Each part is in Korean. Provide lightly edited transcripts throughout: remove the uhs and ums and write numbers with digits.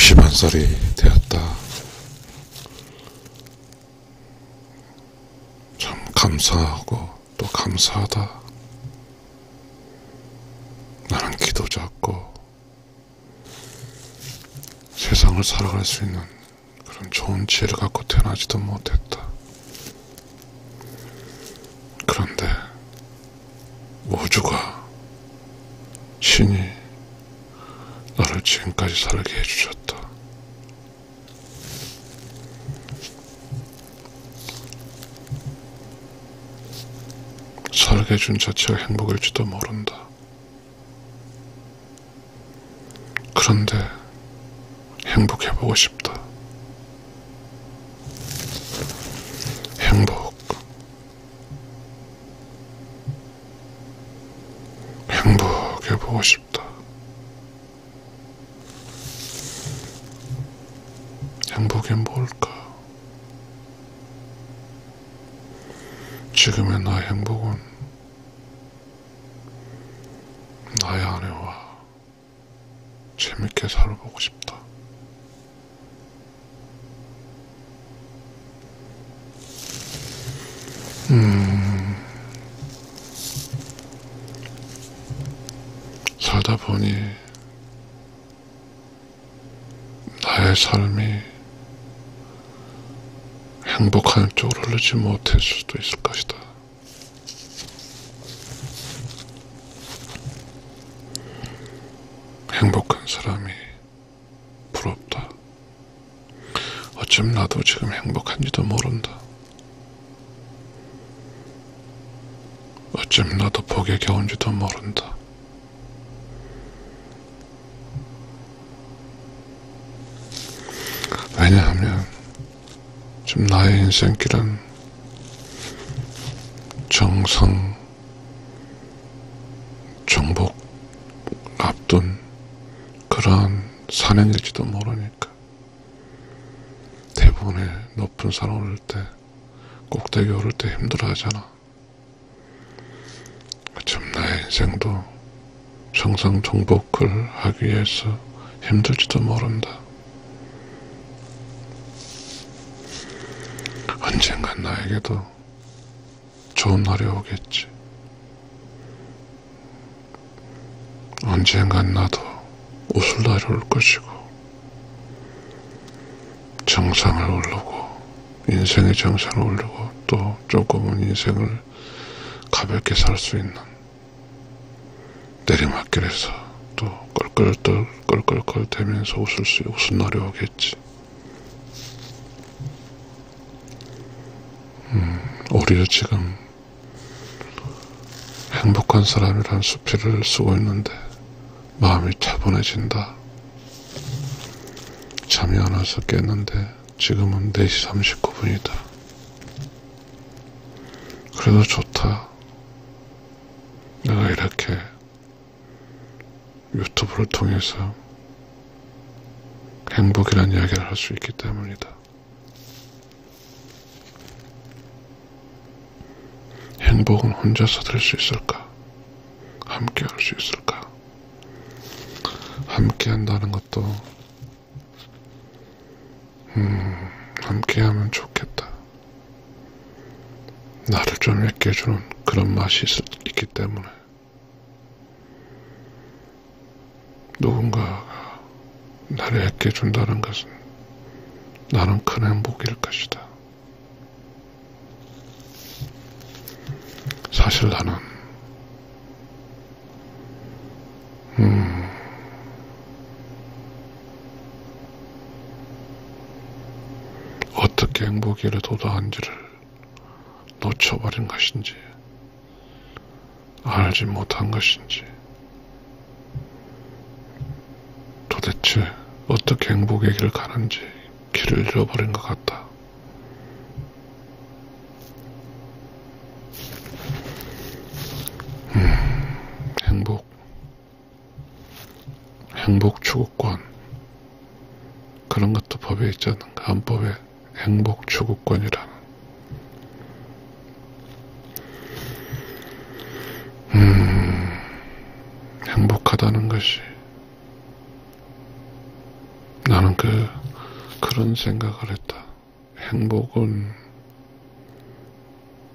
61살이 되었다. 참 감사하고 또 감사하다. 나는 기도자고 세상을 살아갈 수 있는 그런 좋은 지혜를 갖고 태어나지도 못했다. 그런데 우주가, 신이 나를 지금까지 살게 해주셨다. 살게 해준 자체가 행복일지도 모른다. 그런데 행복해보고 싶다. 행복해보고 싶다. 행복이 뭘까? 지금의 나의 행복은 나의 아내와 재밌게 살아보고 싶다. 살다 보니 나의 삶이 행복한 쪽으로 흐르지 못할 수도 있을 것이다. 행복한 사람이 부럽다. 어쩜 나도 지금 행복한지도 모른다. 어쩜 나도 복에 겨운지도 모른다. 왜냐하면 지금 나의 인생길은 정성, 정복 앞둔 그러한 산행일지도 모르니까. 대부분의 높은 산 오를 때, 꼭대기 오를 때 힘들어하잖아. 참 나의 인생도 정상 정복을 하기 위해서 힘들지도 모른다. 언젠간 나에게도 좋은 날이 오겠지. 언젠간 나도 웃을 날이 올 것이고, 정상을 오르고, 인생의 정상을 오르고, 또 조금은 인생을 가볍게 살 수 있는 내리막길에서 또 껄껄껄 대면서 웃을 날이 오겠지. 오히려 지금 행복한 사람이란 수필을 쓰고 있는데 마음이 차분해진다. 잠이 안 와서 깼는데 지금은 4시 39분이다. 그래도 좋다. 내가 이렇게 유튜브를 통해서 행복이란 이야기를 할 수 있기 때문이다. 행복은 혼자서 될 수 있을까? 함께 할 수 있을까? 함께 한다는 것도 함께 하면 좋겠다. 나를 좀 애껴주는 그런 맛이 있기 때문에 누군가가 나를 애껴준다는 것은 나는 큰 행복일 것이다. 사실 나는 어떻게 행복에 도달한지를 놓쳐버린 것인지 알지 못한 것인지 도대체 어떻게 행복의 길을 가는지 길을 잃어버린 것 같다. 행복 추구권, 그런 것도 법에 있지 않는가. 헌법에 행복 추구권이라는. 행복하다는 것이 나는 그런 생각을 했다.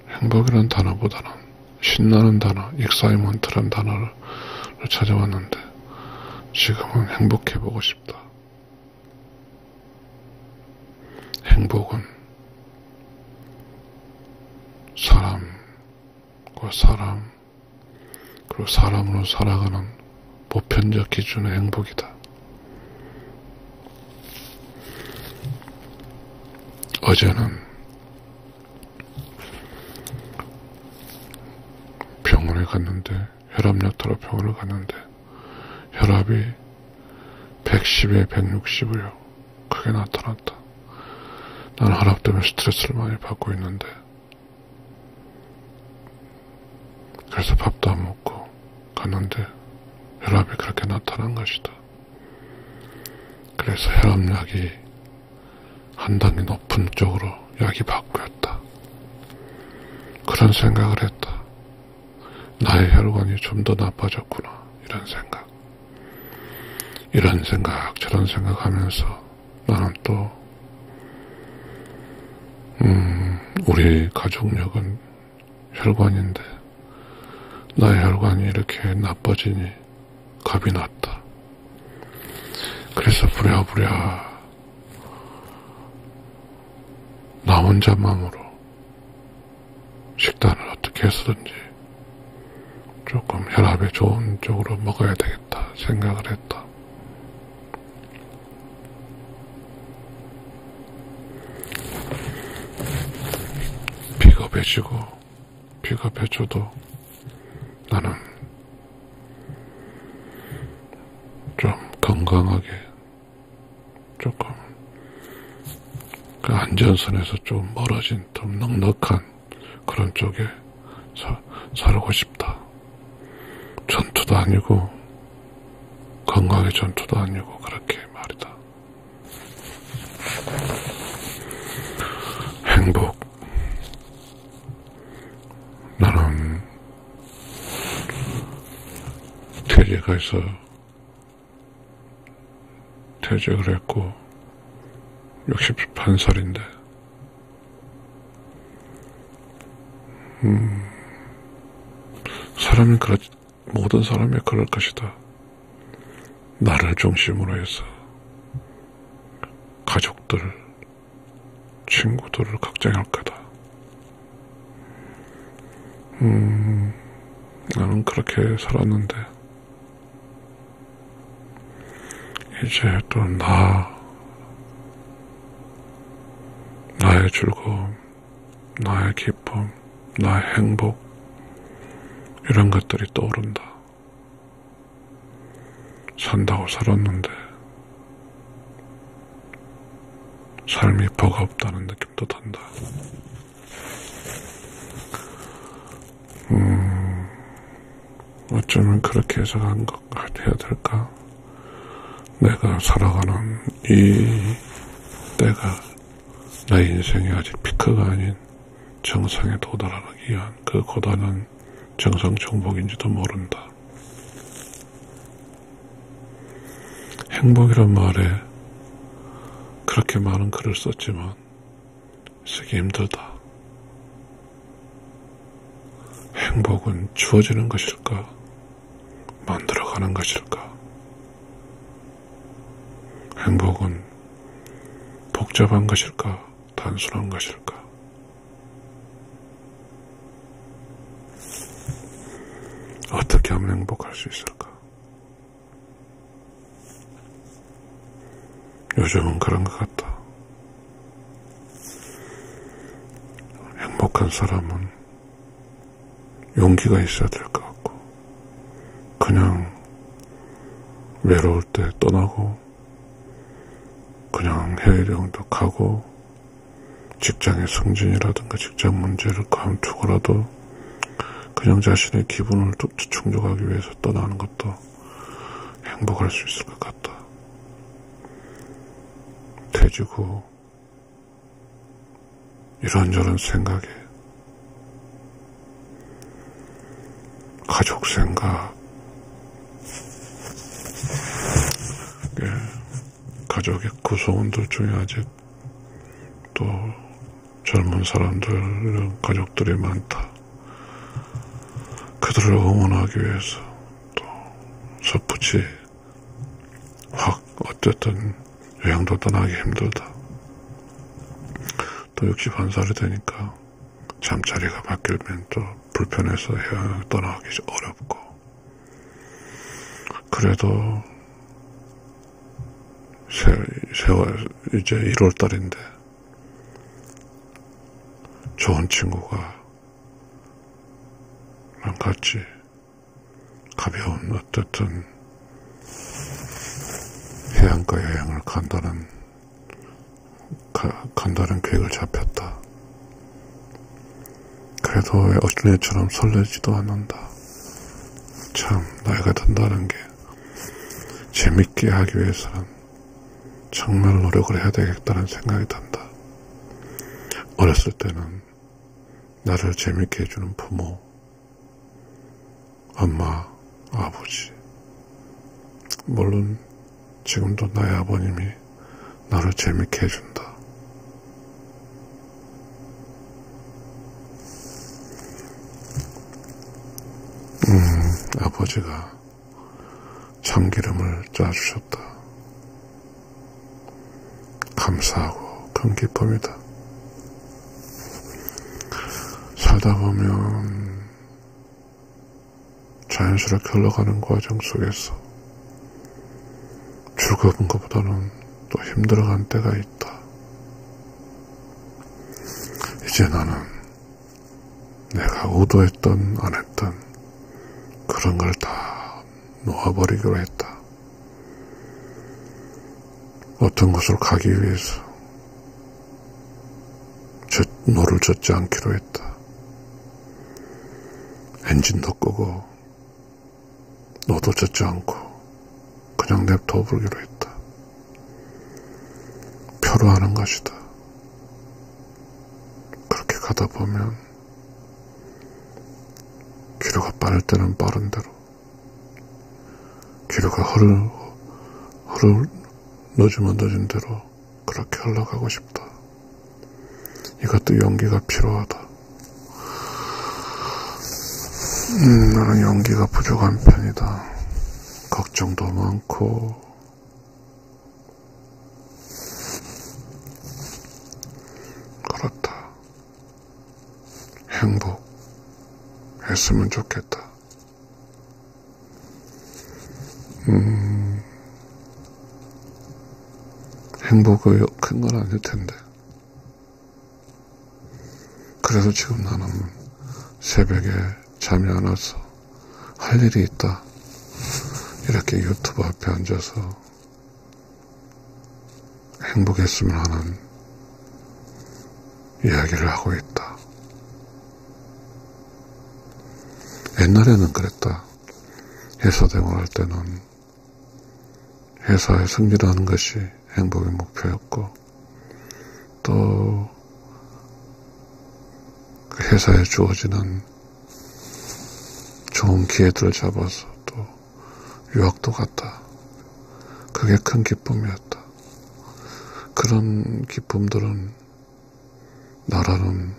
행복이라는 단어보다는 신나는 단어, 익사이먼트라는 단어를 찾아왔는데 지금은 행복해보고 싶다. 행복은 사람과 사람, 그리고 사람으로 살아가는 보편적 기준의 행복이다. 어제는 병원에 갔는데, 혈압약 타러 병원을 갔는데 혈압이 110에 160이요. 크게 나타났다. 나는 혈압 때문에 스트레스를 많이 받고 있는데, 그래서 밥도 안 먹고 갔는데 혈압이 그렇게 나타난 것이다. 그래서 혈압약이 한 단계 높은 쪽으로 약이 바뀌었다. 그런 생각을 했다. 나의 혈관이 좀 더 나빠졌구나. 이런 생각 저런 생각하면서 나는 또 우리 가족력은 혈관인데 나의 혈관이 이렇게 나빠지니 겁이 났다. 그래서 부랴부랴 나 혼자 마음으로 식단을 어떻게 해서든지 조금 혈압에 좋은 쪽으로 먹어야 되겠다 생각을 했다. 비겁해져도 나는 좀 건강하게 조금 그 안전선에서 좀 멀어진 좀 넉넉한 그런 쪽에 살고 싶다. 전투도 아니고 건강의 전투도 아니고 그렇게 말이다. 행복. 나는 퇴직해서 퇴직을 했고 61살인데 모든 사람이 그럴 것이다. 나를 중심으로 해서 가족들, 친구들을 걱정할 거다. 나는 그렇게 살았는데 이제 또 나의 즐거움, 나의 기쁨, 나의 행복 이런 것들이 떠오른다. 산다고 살았는데 삶이 버겁다는 느낌도 든다. 어쩌면 그렇게 해석한 것 같아야 될까? 내가 살아가는 이 때가 내 인생의 아직 피크가 아닌 정상에 도달하기 위한 그 고단한 정상 정복인지도 모른다. 행복이란 말에 그렇게 많은 글을 썼지만 쓰기 힘들다. 행복은 주어지는 것일까? 만들어가는 것일까? 행복은 복잡한 것일까? 단순한 것일까? 어떻게 하면 행복할 수 있을까? 요즘은 그런 것 같다. 행복한 사람은 용기가 있어야 될 것 같고, 그냥 외로울 때 떠나고, 그냥 해외여행도 가고, 직장의 승진이라든가 직장 문제를 감추고라도 그냥 자신의 기분을 충족하기 위해서 떠나는 것도 행복할 수 있을 것 같다. 퇴직 후 이런저런 생각에 가족 생각, 가족의 구성원들 중에 아직 또 젊은 사람들, 가족들이 많다. 그들을 응원하기 위해서 또 섣부지 확 어쨌든 여행도 떠나기 힘들다. 또 61살이 되니까 잠자리가 바뀌면 또 불편해서 여행을 떠나기 어렵고, 그래도 이제 1월달인데 좋은 친구가 같이 가벼운 어쨌든 해안가 여행을 간다는 계획을 잡혔다. 그래도 왜 어린애처럼 설레지도 않는다. 참 나이가 든다는 게 재밌게 하기 위해서는 정말 노력을 해야 되겠다는 생각이 든다. 어렸을 때는 나를 재밌게 해주는 부모, 엄마, 아버지, 물론 지금도 나의 아버님이 나를 재밌게 해준다. 아버지가 참기름을 짜주셨다. 감사하고 큰 기쁨이다. 살다 보면 자연스럽게 흘러가는 과정 속에서 즐거운 것보다는 또 힘들어간 때가 있다. 이제 나는 내가 의도했던 안 했던 그런 걸 다 놓아버리기로 했다. 어떤 곳을 가기 위해서 노를 젓지 않기로 했다. 엔진도 끄고 노도 젓지 않고 그냥 냅둬 보기로 했다. 표로 하는 것이다. 그렇게 가다 보면 기류가 빠를 때는 빠른 대로, 기류가 늦으면 늦은 대로 그렇게 흘러가고 싶다. 이것도 용기가 필요하다. 나는 용기가 부족한 편이다. 걱정도 많고 그렇다. 행복했으면 좋겠다. 행복이 큰 건 아닐 텐데. 그래서 지금 나는 새벽에 잠이 안 와서 할 일이 있다. 이렇게 유튜브 앞에 앉아서 행복했으면 하는 이야기를 하고 있다. 옛날에는 그랬다. 회사 생활할 때는 회사에 승진하는 것이 행복의 목표였고, 또 그 회사에 주어지는 좋은 기회들을 잡아서 또 유학도 갔다. 그게 큰 기쁨이었다. 그런 기쁨들은 나라는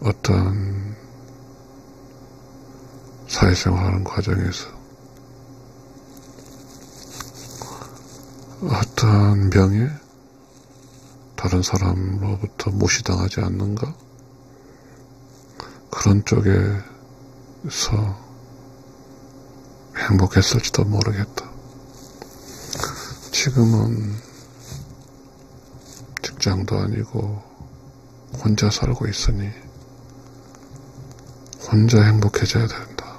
어떤 사회생활하는 과정에서 어떤 명예, 다른 사람으로부터 무시당하지 않는가? 그런 쪽에서 행복했을지도 모르겠다. 지금은 직장도 아니고 혼자 살고 있으니 혼자 행복해져야 된다.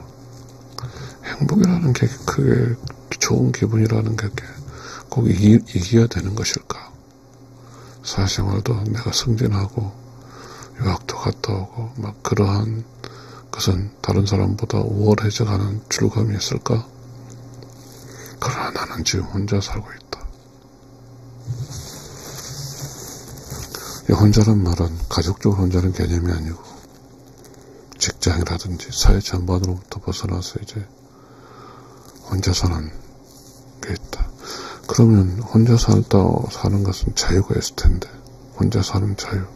행복이라는 게 그게 좋은 기분이라는 게 꼭 이겨야 되는 것일까? 사회생활도 내가 승진하고 유학도 갔다 오고 막 그러한 것은 다른 사람보다 우월해져가는 즐거움이 있을까? 그러나 나는 지금 혼자 살고 있다. 이 혼자란 말은 가족적으로 혼자는 개념이 아니고 직장이라든지 사회 전반으로부터 벗어나서 이제 혼자 사는 게 있다. 그러면 혼자 사는 것은 자유가 있을 텐데, 혼자 사는 자유,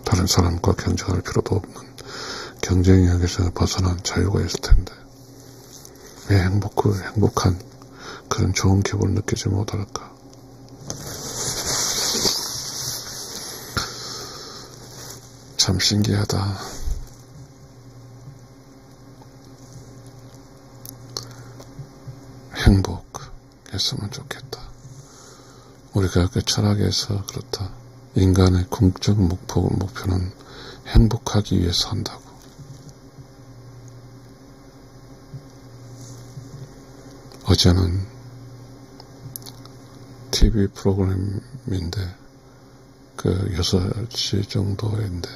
다른 사람과 경쟁할 필요도 없는 경쟁력에서 벗어난 자유가 있을 텐데, 왜 행복한 그런 좋은 기분을 느끼지 못할까? 참 신기하다. 행복했으면 좋겠다. 우리가 그 철학에서 그렇다. 인간의 궁극적 목표는 행복하기 위해서 한다고. 어제는 TV 프로그램인데, 그 6시 정도인데,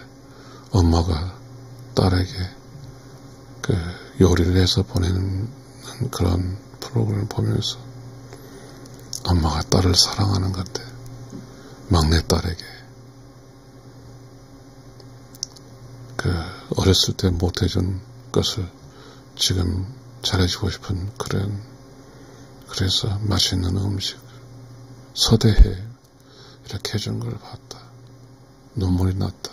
엄마가 딸에게 그 요리를 해서 보내는 그런 프로그램을 보면서 엄마가 딸을 사랑하는 건데, 막내딸에게 그 어렸을 때 못해준 것을 지금 잘해주고 싶은 그래서 맛있는 음식 서대해 이렇게 해준 걸 봤다. 눈물이 났다.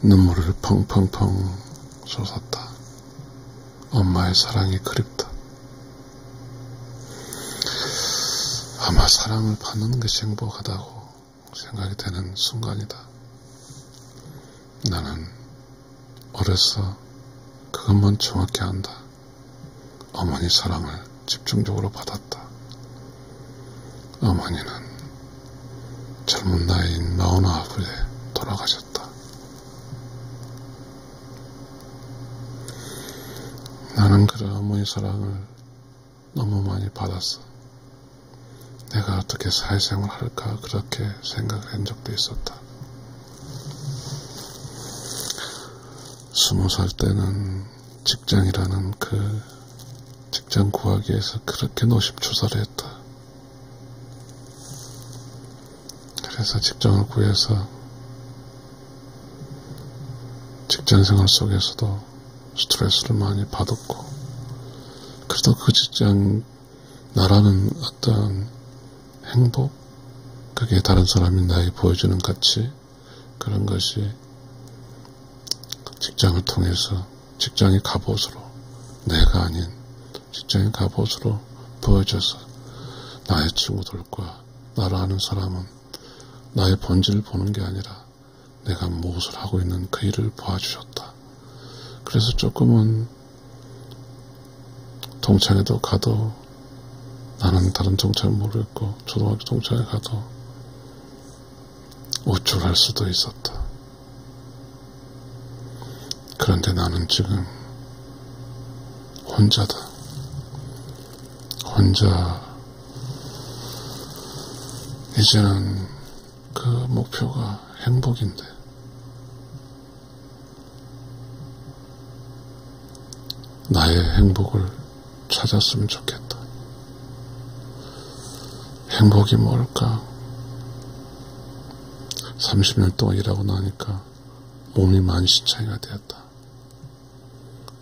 눈물을 펑펑펑 쏟았다. 엄마의 사랑이 그립다. 아마 사랑을 받는 것이 행복하다고 생각이 되는 순간이다. 나는 어려서 그것만 정확히 안다. 어머니 사랑을 집중적으로 받았다. 어머니는 젊은 나이인 49에 돌아가셨다. 나는 그런 어머니 사랑을 너무 많이 받았어. 내가 어떻게 사회생활 할까 그렇게 생각한 적도 있었다. 20살 때는 직장이라는 그 직장 구하기 위해서 그렇게 노심초사를 했다. 그래서 직장을 구해서 직장생활 속에서도 스트레스를 많이 받았고, 그래도 그 직장 나라는 어떤 행복, 그게 다른 사람이 나에게 보여주는 가치, 그런 것이 직장을 통해서 직장의 갑옷으로, 내가 아닌 직장의 갑옷으로 보여져서 나의 친구들과 나를 아는 사람은 나의 본질을 보는 게 아니라 내가 무엇을 하고 있는 그 일을 봐주셨다. 그래서 조금은 동창회도 가도 나는 다른 동창 모르겠고, 초등학교 동창회 가도 우쭐할 수도 있었다. 그런데 나는 지금 혼자다. 혼자 이제는 그 목표가 행복인데, 나의 행복을 찾았으면 좋겠다. 행복이 뭘까? 30년 동안 일하고 나니까 몸이 많이 지창이가 되었다.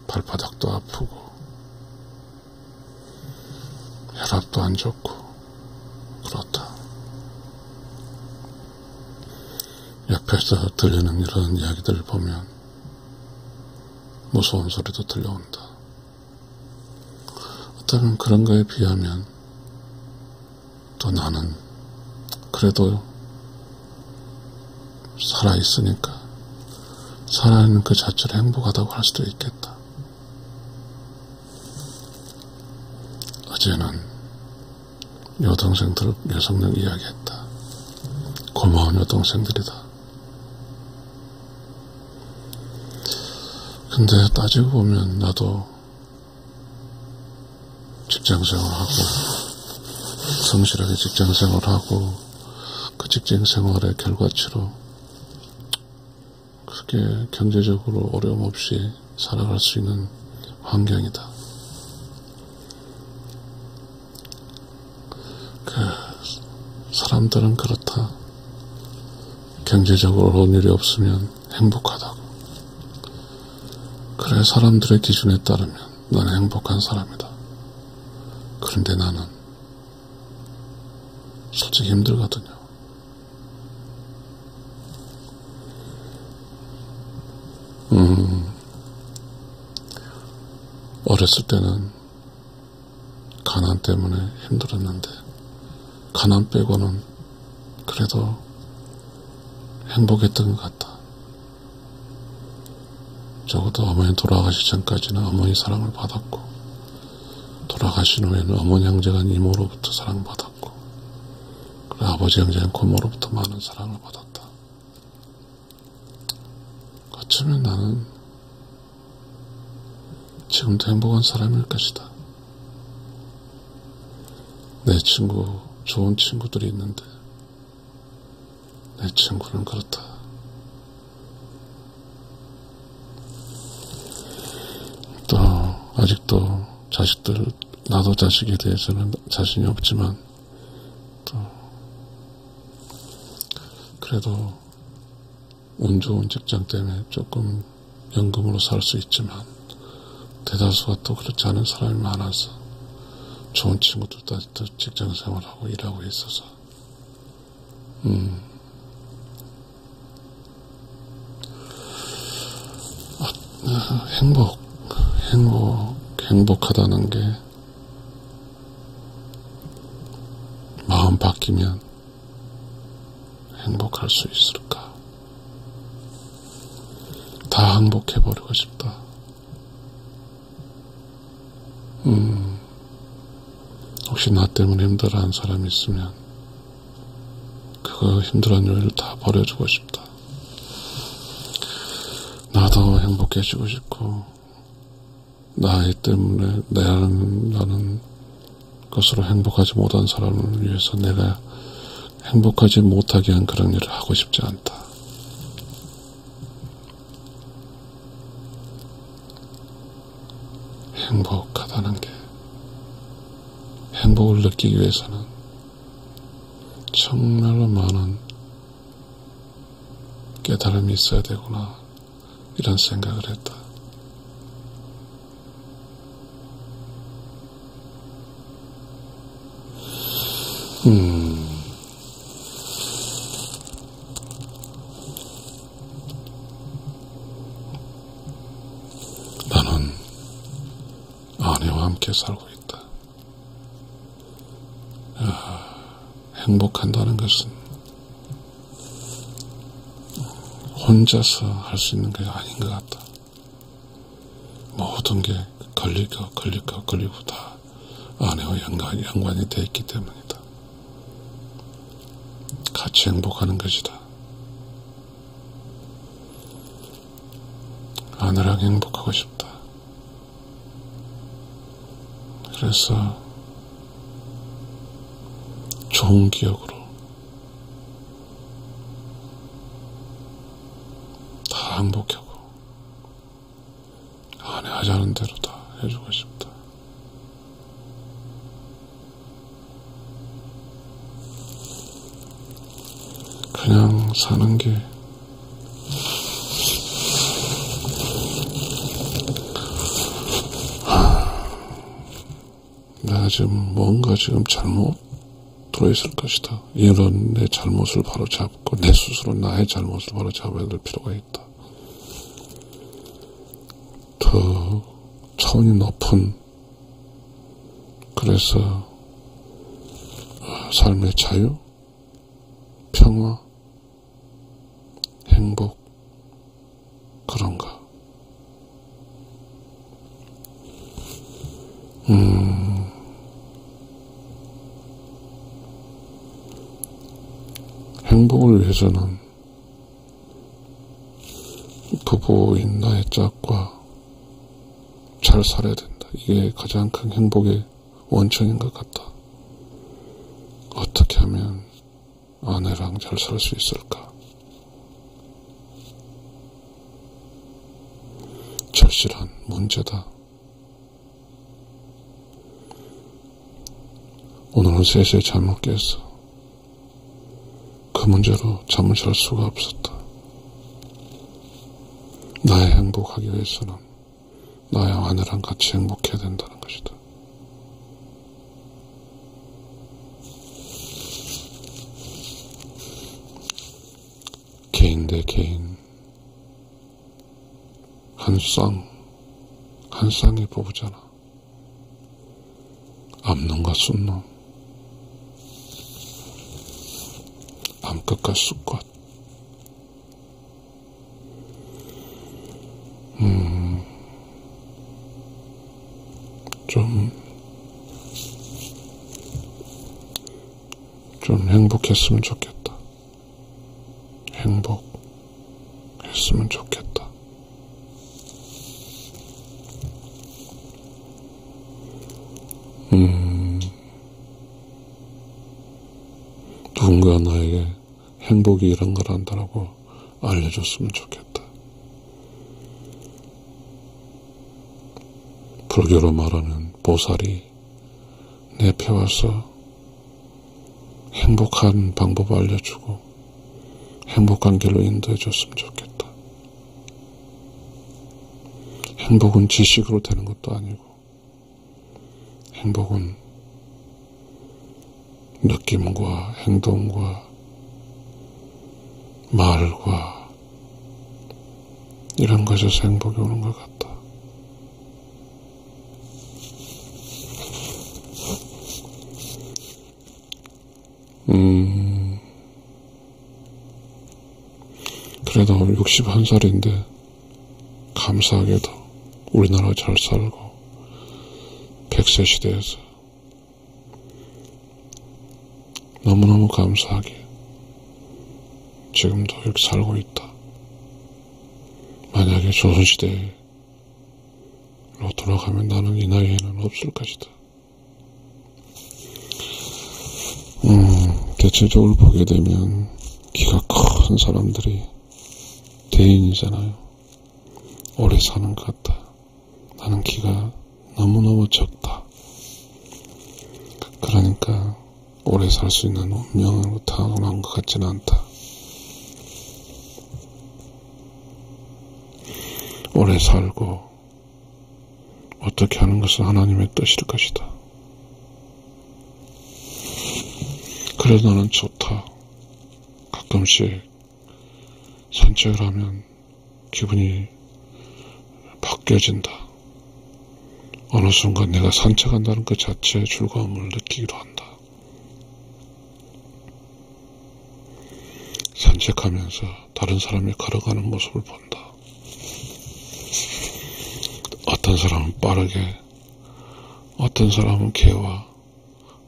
발바닥도 아프고 혈압도 안 좋고 그렇다. 옆에서 들리는 이런 이야기들을 보면 무서운 소리도 들려온다. 어쩌면 그런 거에 비하면 또 나는 그래도 살아있으니까 살아있는 그 자체를 행복하다고 할 수도 있겠다. 어제는 여성들 이야기했다. 고마운 여동생들이다. 근데 따지고 보면 나도 직장생활하고 성실하게 직장생활하고 그 직장생활의 결과치로 그렇게 경제적으로 어려움 없이 살아갈 수 있는 환경이다. 사람들은 그렇다. 경제적으로 어려운 일이 없으면 행복하다고. 그래, 사람들의 기준에 따르면 나는 행복한 사람이다. 그런데 나는 솔직히 힘들거든요. 어렸을 때는 가난 때문에 힘들었는데 가난 빼고는 그래도 행복했던 것 같다. 적어도 어머니 돌아가시 전까지는 어머니 사랑을 받았고 돌아가신 후에는 어머니 형제가 이모로부터 사랑받았고 그리고 아버지 형제는 고모로부터 많은 사랑을 받았다. 어쩌면 나는 지금도 행복한 사람일 것이다. 내 친구, 좋은 친구들이 있는데 내 친구는 그렇다. 또 아직도 자식들, 나도 자식에 대해서는 자신이 없지만 또 그래도 운 좋은 직장 때문에 조금 연금으로 살 수 있지만 대다수가 또 그렇지 않은 사람이 많아서 좋은 친구들도 아직도 직장 생활하고 일하고 있어서 행복하다는 게 마음 바뀌면 행복할 수 있을까? 다 행복해버리고 싶다. 혹시 나 때문에 힘들어하는 사람이 있으면 그 힘들어하는 요일을 다 버려주고 싶다. 나도 행복해지고 싶고 나이 때문에 나는 것으로 행복하지 못한 사람을 위해서 내가 행복하지 못하게 한 그런 일을 하고 싶지 않다. 행복하다는 게 행복을 느끼기 위해서는 정말로 많은 깨달음이 있어야 되구나 이런 생각을 했다. 나는 아내와 함께 살고 있다. 행복한다는 것은 혼자서 할 수 있는 게 아닌 것 같다. 모든 게 걸리고 다 아내와 연관이 되어 있기 때문이다. 같이 행복하는 것이다. 아내랑 행복하고 싶다. 그래서 좋은 기억으로 다 행복하고 아내 하자는 대로 다 해주고 싶다. 그냥 사는 게 내가 지금 뭔가 잘못 들어있을 것이다. 이런 내 잘못을 바로 잡고 내 스스로 나의 잘못을 바로 잡아야 될 필요가 있다. 더 차원이 높은 그래서 삶의 자유, 평화, 행복 그런가. 행복을 위해서는 부부인 나의 짝과 잘 살아야 된다. 이게 가장 큰 행복의 원천인 것 같다. 어떻게 하면 아내랑 잘 살 수 있을까? 절실한 문제다. 오늘은 3시에 잠을 깼어. 그 문제로 잠을 잘 수가 없었다. 나의 행복하기 위해서는 나의 아내랑 같이 행복해야 된다는 것이다. 내 개인 한 쌍의 부부잖아. 암놈과 숫놈, 암컷과 숫컷. 좀 행복했으면 좋겠다. 행복했으면 좋겠다. 누군가 나에게 행복이 이런 걸 한다라고 알려줬으면 좋겠다. 불교로 말하는 보살이 내 앞에 와서 행복한 방법을 알려주고 행복한 길로 인도해줬으면 좋겠다. 행복은 지식으로 되는 것도 아니고 행복은 느낌과 행동과 말과 이런 것에서 행복이 오는 것 같다. 그래도 61살인데 감사하게도 우리나라 잘 살고 100세 시대에서 너무너무 감사하게 지금도 이렇게 살고 있다. 만약에 조선시대로 돌아가면 나는 이 나이에는 없을 것이다. 대체적으로 보게 되면 키가 큰 사람들이 대인이잖아요. 오래 사는 것 같다. 나는 키가 너무너무 적다. 그러니까 오래 살 수 있는 운명으로 타고난 것 같지는 않다. 오래 살고 어떻게 하는 것은 하나님의 뜻일 것이다. 그래도 나는 좋다. 가끔씩 산책을 하면 기분이 바뀌어진다. 어느 순간 내가 산책한다는 것 자체의 즐거움을 느끼기도 한다. 산책하면서 다른 사람이 걸어가는 모습을 본다. 어떤 사람은 빠르게, 어떤 사람은 개와,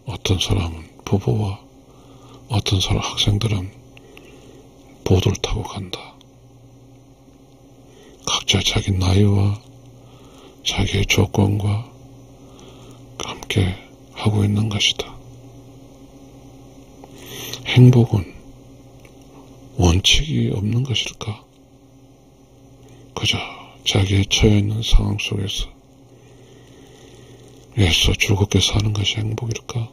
어떤 사람은 부부와, 어떤 사람 학생들은 보드를 타고 간다. 각자 자기 나이와 자기의 조건과 함께 하고 있는 것이다. 행복은 원칙이 없는 것일까? 그저 자기의 처해 있는 상황 속에서 애써 즐겁게 사는 것이 행복일까?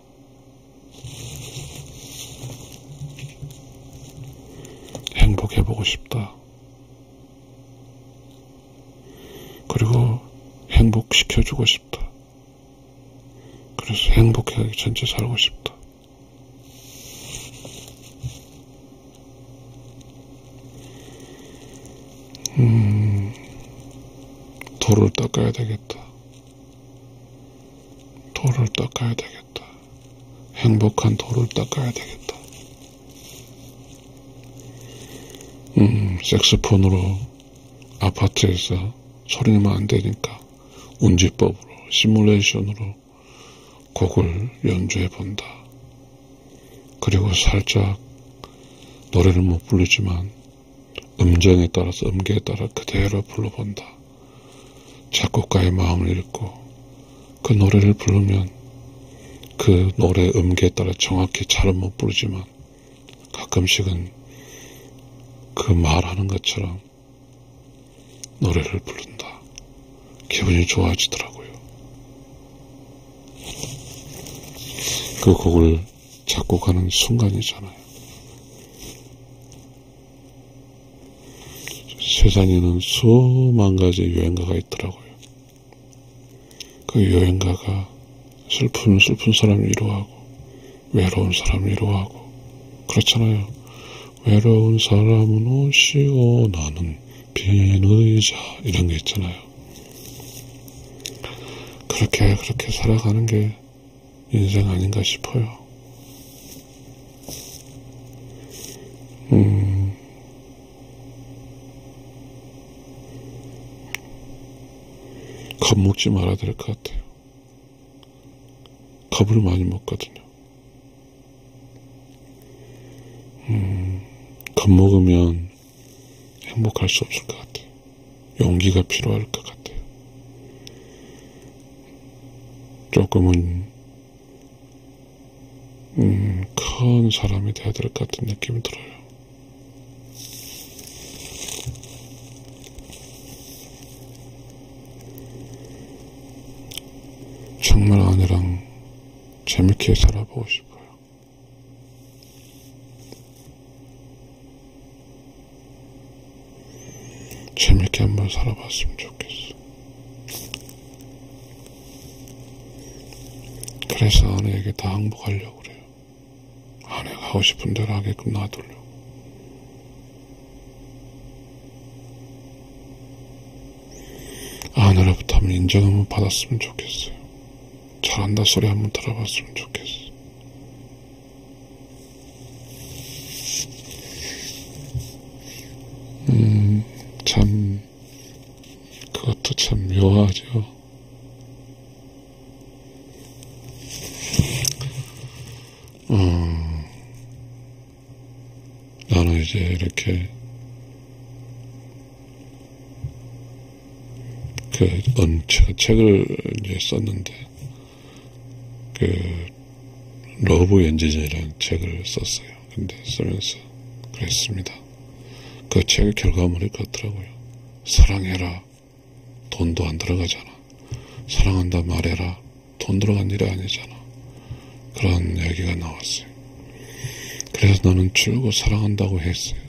행복해보고 싶다. 그리고 행복시켜주고 싶다. 그래서 행복하게 전체 살고 싶다. 돌을 닦아야 되겠다. 돌을 닦아야 되겠다. 행복한 돌을 닦아야 되겠다. 색소폰으로 아파트에서 소리 내면 안 되니까 운지법으로 시뮬레이션으로 곡을 연주해 본다. 그리고 살짝 노래를 못 부르지만 음정에 따라서 음계에 따라 그대로 불러본다. 작곡가의 마음을 읽고 그 노래를 부르면 그 노래 음계에 따라 정확히 잘은 못 부르지만 가끔씩은 그 말하는 것처럼 노래를 부른다. 기분이 좋아지더라고요. 그 곡을 작곡하는 순간이잖아요. 세상에는 수만 가지 여행가가 있더라고요. 그 여행가가 슬픈 사람을 위로하고 외로운 사람을 위로하고 그렇잖아요. 외로운 사람은 오시오 나는 빈 의자 이런 게 있잖아요. 그렇게 살아가는 게 인생 아닌가 싶어요. 겁먹지 말아야 될 것 같아요. 겁을 많이 먹거든요. 겁먹으면 행복할 수 없을 것 같아요. 용기가 필요할 것 같아요. 조금은 큰 사람이 돼야 될 것 같은 느낌이 들어요. 정말 아내랑 재밌게 살아보고 싶어요. 재밌게 한번 살아봤으면 좋겠어. 그래서 아내에게 다 항복하려고 그래요. 아내가 하고 싶은 대로 하게끔 놔두려고. 아내로부터 한번 인정 한번 받았으면 좋겠어요. 잘한다 소리 한번 들어봤으면 좋겠어. 참 그것도 참 묘하죠. 나는 이제 이렇게 책을 이제 썼는데 러브 엔진이라는 책을 썼어요. 근데 쓰면서 그랬습니다. 그 책의 결과물이 그렇더라고요. 사랑해라. 돈도 안 들어가잖아. 사랑한다 말해라. 돈 들어간 일이 아니잖아. 그런 얘기가 나왔어요. 그래서 나는 줄곧 사랑한다고 했어요.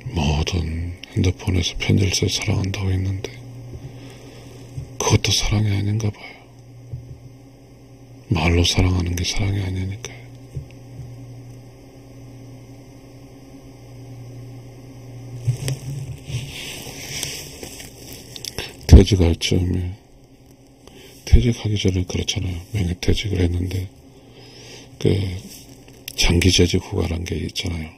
모든 핸드폰에서 편지를 써 사랑한다고 했는데 그것도 사랑이 아닌가 봐요. 말로 사랑하는 게 사랑이 아니니까요. 퇴직할 즈음에 퇴직하기 전에 그렇잖아요. 명예퇴직을 했는데 장기재직 휴가란 게 있잖아요.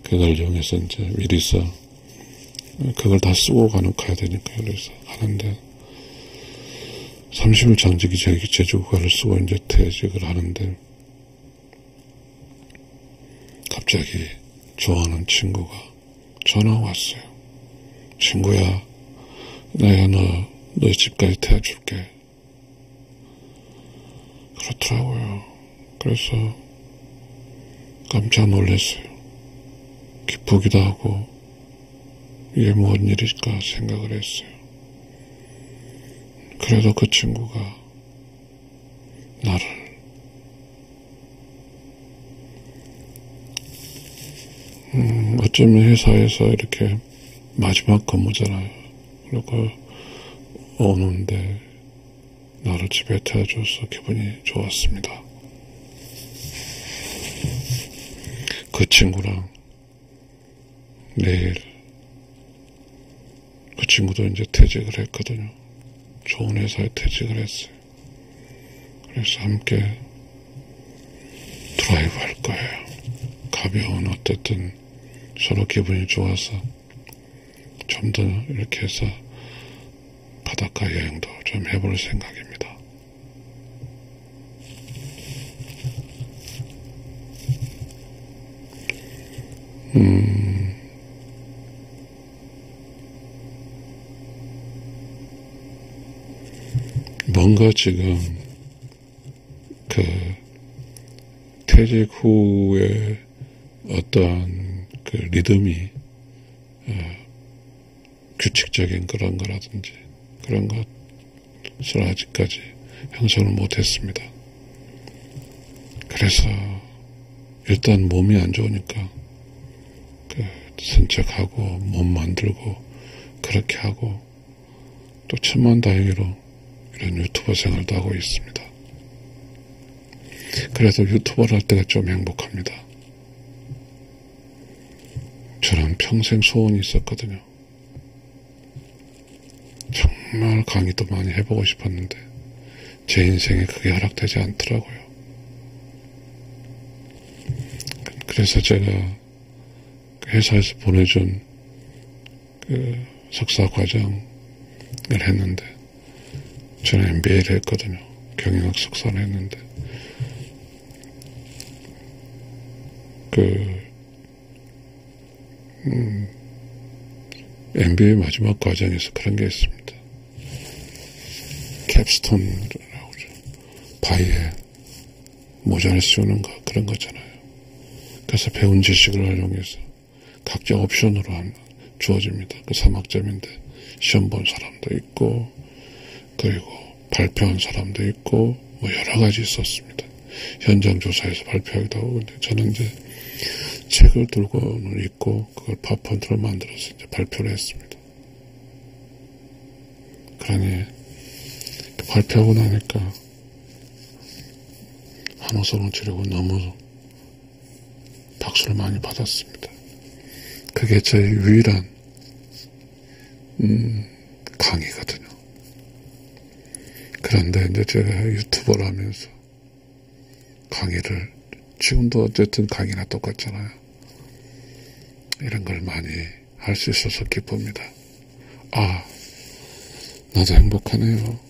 그걸 이용해서 이제 미리서 그걸 다 쓰고 가야 되니까 그래서 하는데 30일 장기 재직 휴가를 쓰고 이제 퇴직을 하는데 갑자기 좋아하는 친구가 전화 왔어요. 친구야, 내가 너 집까지 태워줄게. 그렇더라고요. 그래서 깜짝 놀랐어요. 기쁘기도 하고 이게 뭔 일일까 생각을 했어요. 그래도 그 친구가 나를 어쩌면 회사에서 이렇게 마지막 근무잖아요. 그리고 오는데 나를 집에 태워줘서 기분이 좋았습니다. 그 친구랑 내일 그 친구도 이제 퇴직을 했거든요. 좋은 회사에 퇴직을 했어요. 그래서 함께 드라이브 할 거예요. 가벼운 어쨌든 서로 기분이 좋아서 좀 더 이렇게 해서 바닷가 여행도 좀 해볼 생각입니다. 뭔가 지금 퇴직 후에 어떠한 리듬이 규칙적인 그런 거라든지 그런 것을 아직까지 형성을 못했습니다. 그래서 일단 몸이 안 좋으니까 산책하고 몸 만들고 그렇게 하고 또 천만다행으로 이런 유튜버 생활도 하고 있습니다. 그래서 유튜버를 할 때가 좀 행복합니다. 저는 평생 소원이 있었거든요. 정말 강의도 많이 해보고 싶었는데 제 인생에 그게 허락되지 않더라고요. 그래서 제가 회사에서 보내준 그 석사 과정을 했는데 저는 MBA를 했거든요. 경영학 석사를 했는데 MBA 마지막 과정에서 그런 게 있습니다. 캡스톤이라고 그러죠. 바위에 모자를 씌우는 거, 그런 거잖아요. 그래서 배운 지식을 활용해서 각자 옵션으로 주어집니다. 그 3학점인데 시험 본 사람도 있고 그리고 발표한 사람도 있고 뭐 여러 가지 있었습니다. 현장 조사에서 발표하기도 하고. 근데 저는 이제 책을 들고는 있고 그걸 파워포인트로 만들어서 이제 발표를 했습니다. 그러니 발표하고 나니까 한호성을 치르고 너무 박수를 많이 받았습니다. 그게 저의 유일한 강의거든요. 그런데 이제 제가 유튜버를 하면서 강의를, 지금도 어쨌든 강의나 똑같잖아요. 이런 걸 많이 할 수 있어서 기쁩니다. 아, 나도 행복하네요.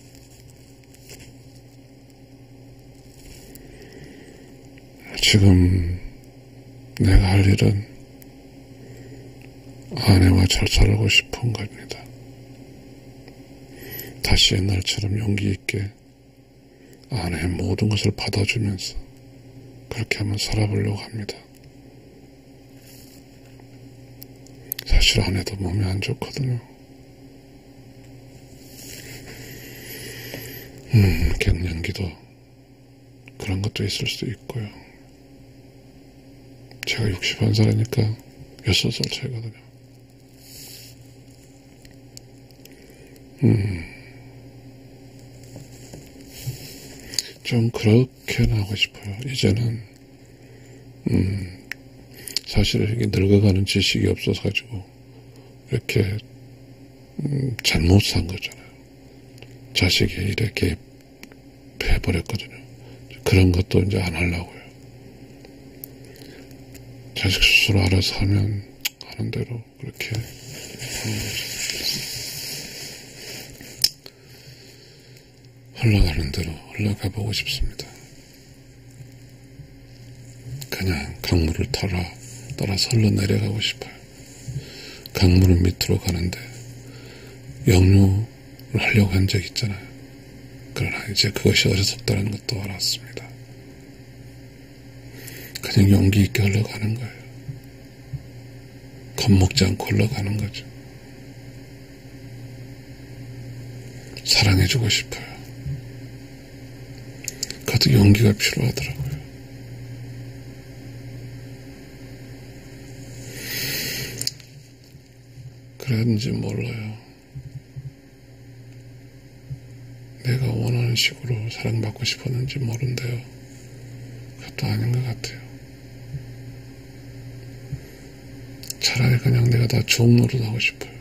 지금 내가 할 일은 아내와 잘 살고 싶은 겁니다. 다시 옛날처럼 용기 있게 아내의 모든 것을 받아주면서 그렇게 한번 살아보려고 합니다. 사실 아내도 몸이 안 좋거든요. 갱년기도 그런 것도 있을 수도 있고요. 제가 61살이니까 6살 차이거든요. 좀 그렇게는 하고 싶어요. 이제는 사실 이게 늙어가는 지식이 없어서 가지고 이렇게 잘못 산 거잖아요. 자식이 이렇게 해버렸거든요. 그런 것도 이제 안 하려고요. 자식 스스로 알아서 하면 하는 대로 그렇게 하는 거죠. 흘러가는 대로 흘러가 보고 싶습니다. 그냥 강물을 따라서 흘러내려가고 싶어요. 강물은 밑으로 가는데 역류를 하려고 한 적 있잖아요. 그러나 이제 그것이 어리석다는 것도 알았습니다. 그냥 용기 있게 흘러가는 거예요. 겁먹지 않고 흘러가는 거죠. 사랑해주고 싶어요. 그것도 용기가 필요하더라고요. 그랬는지 몰라요. 내가 원하는 식으로 사랑받고 싶었는지 모른대요. 그것도 아닌 것 같아요. 차라리 그냥 내가 다 종 노릇하고 싶어요.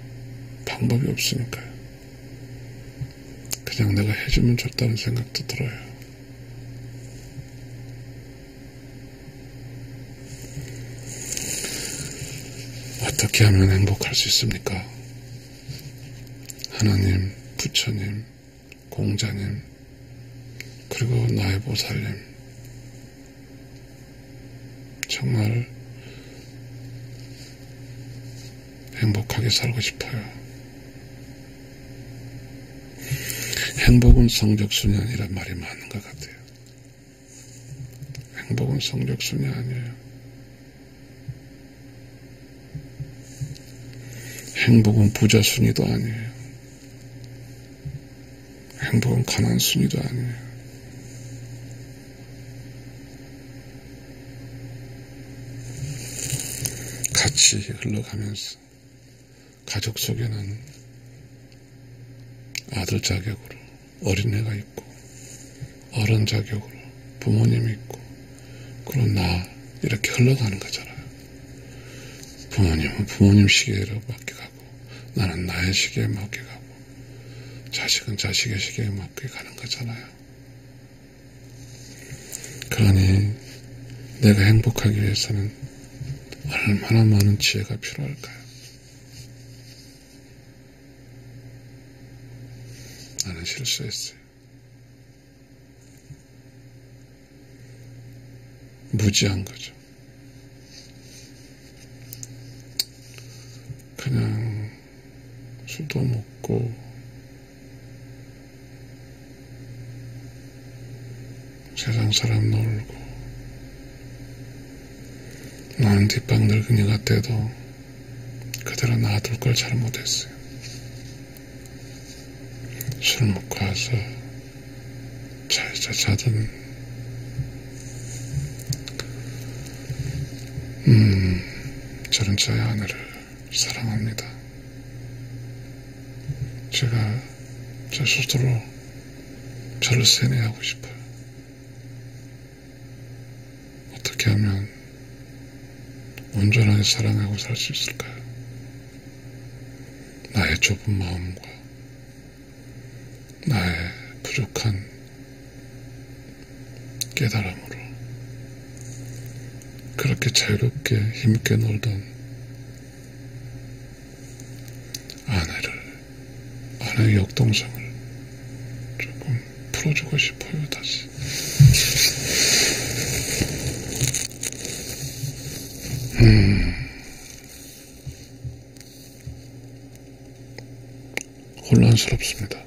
방법이 없으니까요. 그냥 내가 해주면 좋다는 생각도 들어요. 어떻게 하면 행복할 수 있습니까? 하나님, 부처님, 공자님, 그리고 나의 보살님, 정말 행복하게 살고 싶어요. 행복은 성적순이 아니란 말이 맞는 것 같아요. 행복은 성적순이 아니에요. 행복은 부자 순위도 아니에요. 행복은 가난 순위도 아니에요. 같이 흘러가면서 가족 속에는 아들 자격으로 어린애가 있고 어른 자격으로 부모님이 있고, 그리고 나, 이렇게 흘러가는 거잖아요. 부모님은 부모님 시계로 맡겨가고, 나는 나의 시계에 맡겨가고, 자식은 자식의 시계에 맡겨가는 거잖아요. 그러니, 내가 행복하기 위해서는 얼마나 많은 지혜가 필요할까요? 나는 실수했어요. 무지한 거죠. 그냥 술도 먹고 세상 사람 놀고 나는 뒷방 늙은이 같아도 그대로 놔둘 걸 잘못했어요. 술 먹고 와서 자든 저는 저의 아내를 사랑합니다. 제가 제 스스로 저를 세뇌하고 싶어요. 어떻게 하면 온전하게 사랑하고 살 수 있을까요? 나의 좁은 마음과 나의 부족한 깨달음으로 그렇게 자유롭게 힘있게 놀던 아내의 역동성을 조금 풀어주고 싶어요, 다시. 혼란스럽습니다.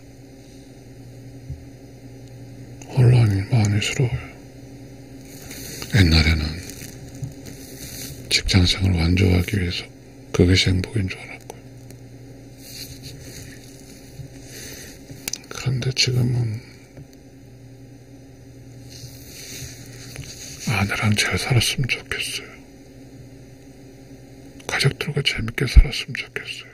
혼란이 많이스러워요. 옛날에는 직장생활을 완주하기 위해서 그것이 행복인 줄 알았고요. 그런데 지금은 아내랑 잘 살았으면 좋겠어요. 가족들과 재밌게 살았으면 좋겠어요.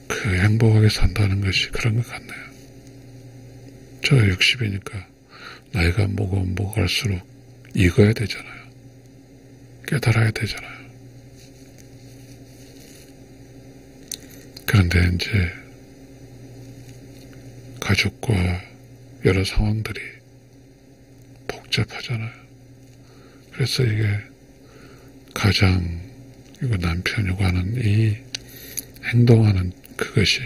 그 행복하게 산다는 것이 그런 것 같네요. 저 60이니까 나이가 먹어갈수록 익어야 되잖아요. 깨달아야 되잖아요. 그런데 이제 가족과 여러 상황들이 복잡하잖아요. 그래서 이게 가장 이거 남편이고 하는 이 행동하는 그것이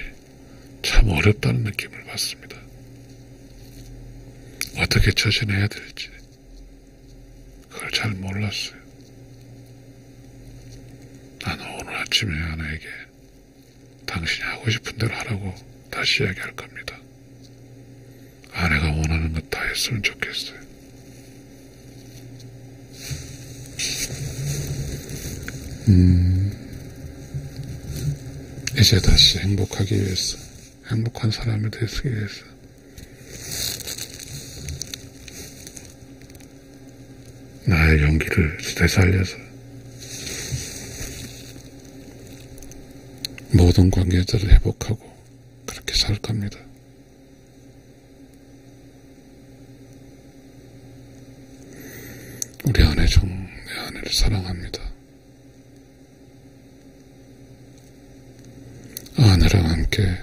참 어렵다는 느낌을 받습니다. 어떻게 처신해야 될지 그걸 잘 몰랐어요. 나는 오늘 아침에 아내에게 당신이 하고 싶은 대로 하라고 다시 이야기할 겁니다. 아내가 원하는 것 다 했으면 좋겠어요. 이제 다시 행복하기 위해서, 행복한 사람이 되기 위해서 나의 용기를 되살려서 모든 관계들을 회복하고 그렇게 살 겁니다. 우리 아내 내 아내를 사랑합니다. 아내랑 함께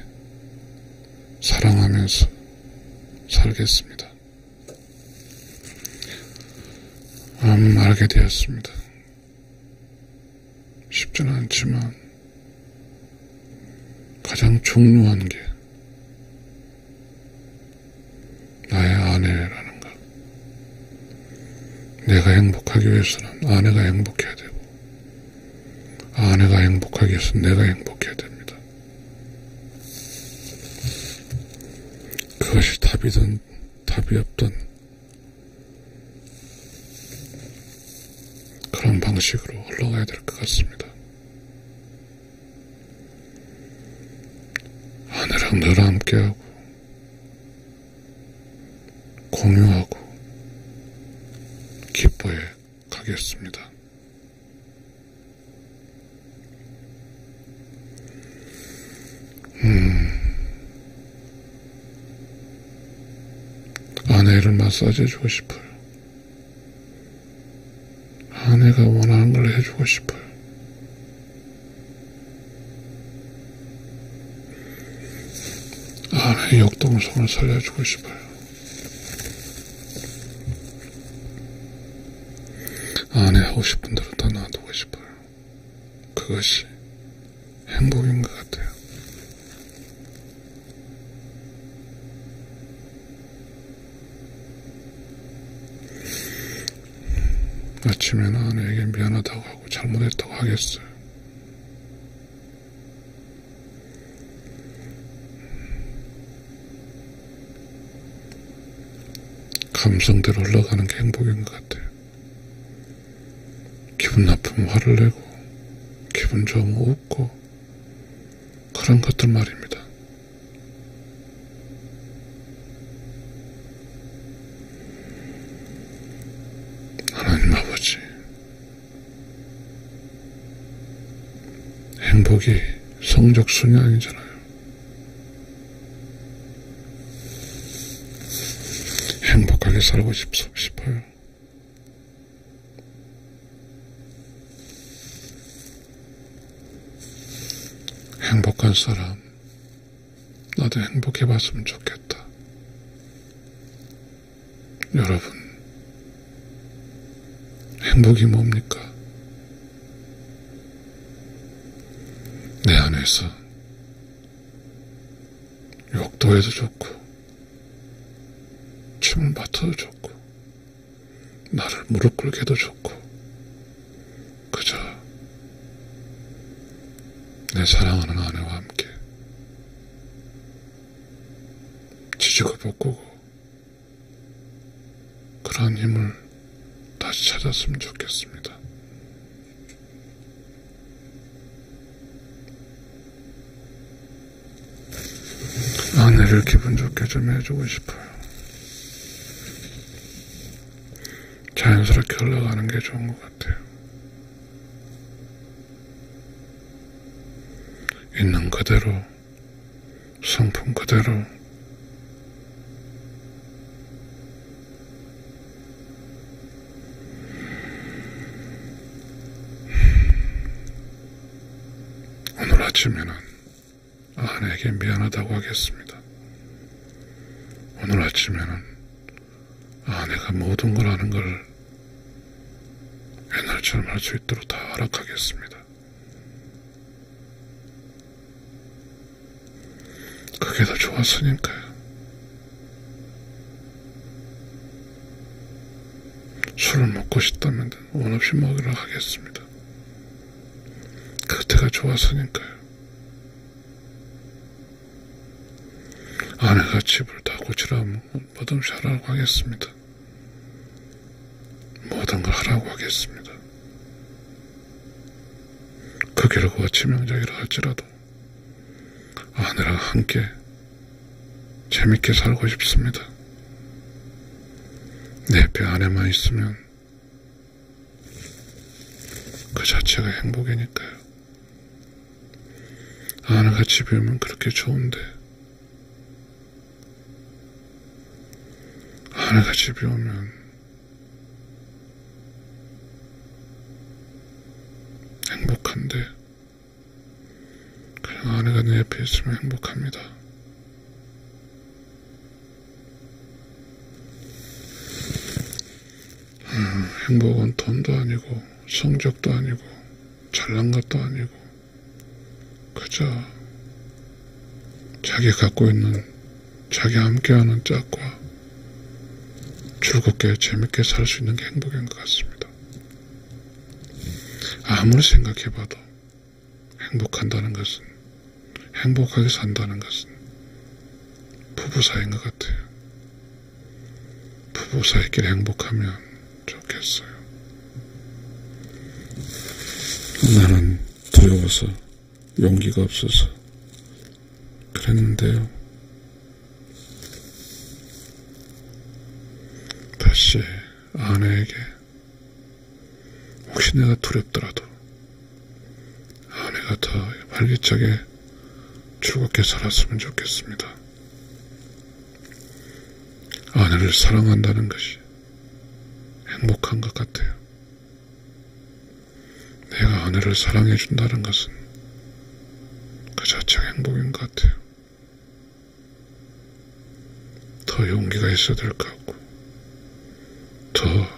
사랑하면서 살겠습니다. 알게 되었습니다. 쉽지는 않지만 가장 중요한 게 나의 아내라는 것. 내가 행복하기 위해서는 아내가 행복해야 되고 아내가 행복하기 위해서는 내가 행복해야 됩니다. 그것이 답이든 답이 없든 그런 방식으로 흘러가야 될 것 같습니다. 아내랑 늘 함께하고 공유하고 기뻐해 가겠습니다. 아내를 마사지 해주고 싶어요. 아내가 원하는 걸 해주고 싶어요. 아내의 역동성을 살려주고 싶어요. 아내 하고 싶은 대로 다 놔두고 싶어요. 그것이 행복인 것 같아요. 아침에는 아내에게 미안하다고 하고 잘못했다고 하겠어요. 감성대로 흘러가는 게 행복인 것 같아요. 기분 나쁘면 화를 내고 기분 좋으면 웃고 그런 것들 말입니다. 하나님 아버지, 행복이 성적순이 아니잖아요. 행복하게 살고 싶어요. 행복한 사람, 나도 행복해봤으면 좋겠다. 여러분, 행복이 뭡니까? 내 안에서 욕도 해도 좋고 춤을 맡아도 좋고 나를 무릎 꿇게 해도 좋고 그저 내 사랑하는 아내와 함께 지지고 볶고 그러한 힘을 다시 찾았으면 좋겠습니다. 아내를 기분 좋게 좀 해주고 싶어요. 자연스럽게 흘러가는 게 좋은 것 같아요. 있는 그대로, 성품 그대로 오늘 아침에는 아내에게 미안하다고 하겠습니다. 오늘 아침에는 아내가 모든 걸 아는 걸 옛날처럼 할 수 있도록 다 허락하겠습니다. 그게 더 좋았으니까요. 술을 먹고 싶다면 원 없이 먹으러 하겠습니다. 그때가 좋았으니까요. 아내가 집을 다 고치라면 뭐든지 하라고 하겠습니다. 모든 걸 하라고 하겠습니다. 그 결과가 치명적이라 할지라도 아내랑 함께 재밌게 살고 싶습니다. 내 옆에 아내만 있으면 그 자체가 행복이니까요. 아내가 집에 오면 그렇게 좋은데 아내가 집에 오면 행복한데 그냥 아내가 내 옆에 있으면 행복합니다. 행복은 돈도 아니고 성적도 아니고 잘난 것도 아니고 그저 자기 갖고 있는 자기 함께하는 짝과 즐겁게 재밌게 살 수 있는 게 행복인 것 같습니다. 아무리 생각해봐도 행복한다는 것은 행복하게 산다는 것은 부부 사이인 것 같아요. 부부 사이끼리 행복하면 좋겠어요. 나는 두려워서 용기가 없어서 그랬는데요. 다시 아내에게 혹시 내가 두렵더라도 아내가 더 활기차게 즐겁게 살았으면 좋겠습니다. 아내를 사랑한다는 것이 행복한 것 같아요. 내가 아내를 사랑해준다는 것은 그 자체가 행복인 것 같아요. 더 용기가 있어야 될 것 같고, 더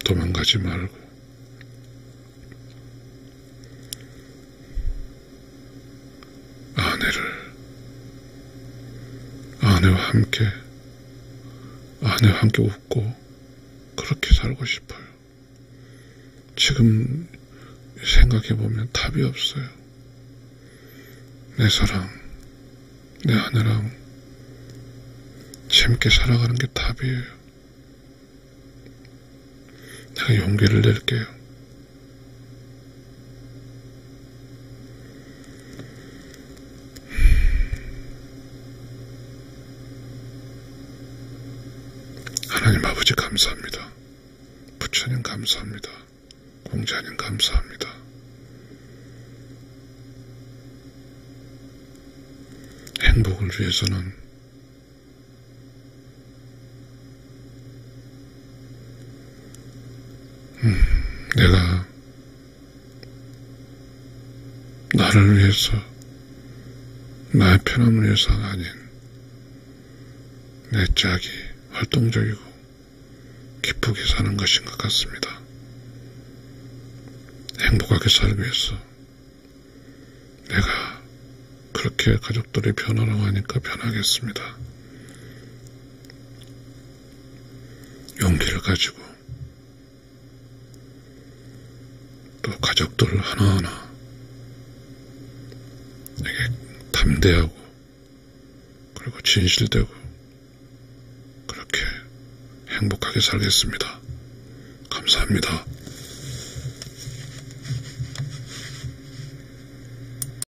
도망가지 말고 아내와 함께 웃고 그렇게 살고 싶어요. 지금 생각해보면 답이 없어요. 내 사랑, 내 아내랑 재밌게 살아가는 게 답이에요. 내가 용기를 낼게요. 하나님 아버지 감사합니다. 부처님 감사합니다. 공자님 감사합니다. 행복을 위해서는 내가 나를 위해서, 나의 편함을 위해서가 아닌 내 짝이 활동적이고 기쁘게 사는 것인 것 같습니다. 행복하게 살기 위해서 내가 그렇게 가족들이 변하라고 하니까 변하겠습니다. 용기를 가지고 또 가족들을 하나하나 내게 담대하고 그리고 진실되고 그렇게 행복하게 살겠습니다. 감사합니다.